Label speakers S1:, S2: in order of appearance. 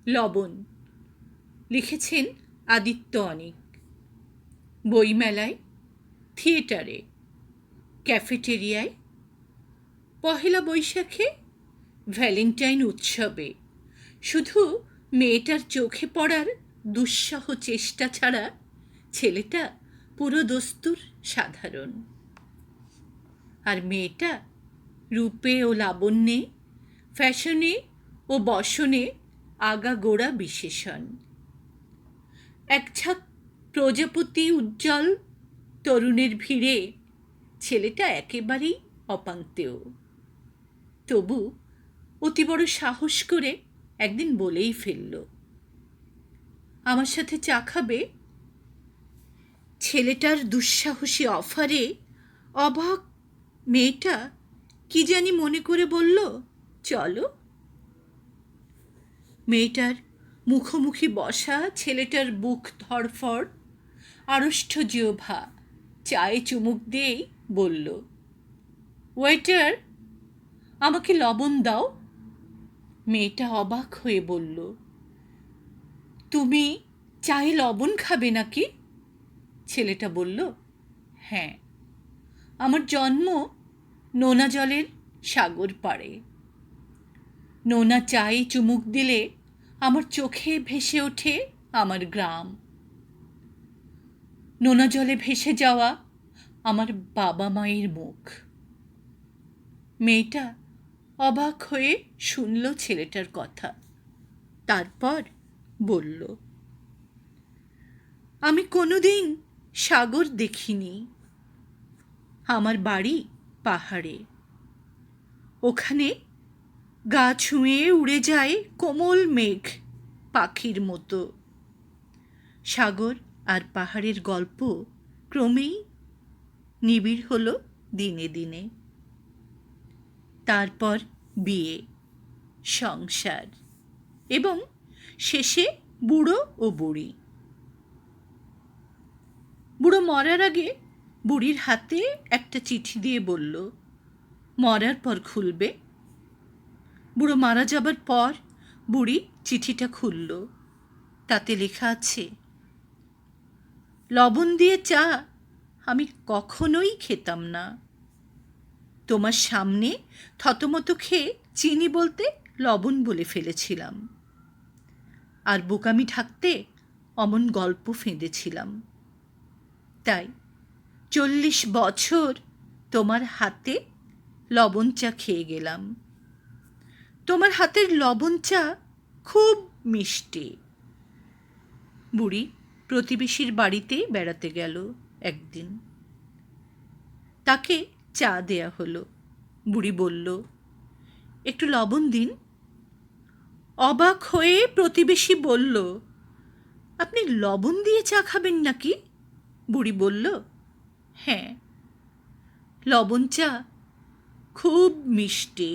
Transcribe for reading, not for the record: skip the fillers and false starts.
S1: লবণ লিখেছেন আদিত্য অনিক। বইমেলায়, থিয়েটারে, ক্যাফেটেরিয়ায়, পহেলা বৈশাখে, ভ্যালেন্টাইন উৎসবে শুধু মেয়েটার চোখে পড়ার দুঃসহ চেষ্টা ছাড়া ছেলেটা পুরো দস্তুর সাধারণ। আর মেয়েটা রূপে ও লাবণ্যে, ফ্যাশনে ও বসনে আগাগোড়া বিশেষণ। এক ঝাঁক প্রজাপতি উজ্জ্বল তরুণের ভিড়ে ছেলেটা একেবারেই অপান্তেয়। তবু অতি বড় সাহস করে একদিন বলেই ফেলল, আমার সাথে চা খাবে? ছেলেটার দুঃসাহসী অফারে অবাক মেয়েটা কি জানি মনে করে বলল, চলো। মেয়েটার মুখোমুখি বসা ছেলেটার বুক ধড়ফড়, আড়ষ্ট জিহ্বা চায়ে চুমুক দিয়েই বলল, ওয়েটার, আমাকে লবণ দাও। মেয়েটা অবাক হয়ে বলল, তুমি চায়ে লবণ খাবে নাকি? ছেলেটা বলল, হ্যাঁ, আমার জন্ম নোনা জলের সাগর পাড়ে। নোনা চায়ে চুমুক দিলে আমার চোখে ভেসে ওঠে আমার গ্রাম, নোনা জলে ভেসে যাওয়া আমার বাবা মায়ের মুখ। মেয়েটা অবাক হয়ে শুনল ছেলেটার কথা, তারপর বলল, আমি কোনোদিন সাগর দেখিনি। আমার বাড়ি পাহাড়ে, ওখানে গা ছুঁয়ে উড়ে যায় কোমল মেঘ পাখির মতো। সাগর আর পাহাড়ের গল্প ক্রমেই নিবিড় হলো দিনে দিনে। তারপর বিয়ে, সংসার এবং শেষে বুড়ো ও বুড়ি। বুড়ো মরার আগে বুড়ির হাতে একটা চিঠি দিয়ে বলল, মরার পর খুলবে। বুড়ো মারা যাবার পর বুড়ি চিঠিটা খুলল। তাতে লেখা আছে, লবণ দিয়ে চা আমি কখনোই খেতাম না। তোমার সামনে থতমত খেয়ে চিনি বলতে লবণ বলে ফেলেছিলাম, আর বোকামি ঢাকতে অমন গল্প ফেঁদেছিলাম। তাই 40 বছর তোমার হাতে লবণ চা খেয়ে গেলাম। তোমার হাতের লবণ চা খুব মিষ্টি। বুড়ি প্রতিবেশীর বাড়িতে বেড়াতে গেল একদিন। তাকে চা দেয়া হলো। বুড়ি বলল, একটু লবণ দিন। অবাক হয়ে প্রতিবেশী বলল, আপনি লবণ দিয়ে চা খাবেন নাকি? বুড়ি বলল, হ্যাঁ, লবণ চা খুব মিষ্টি।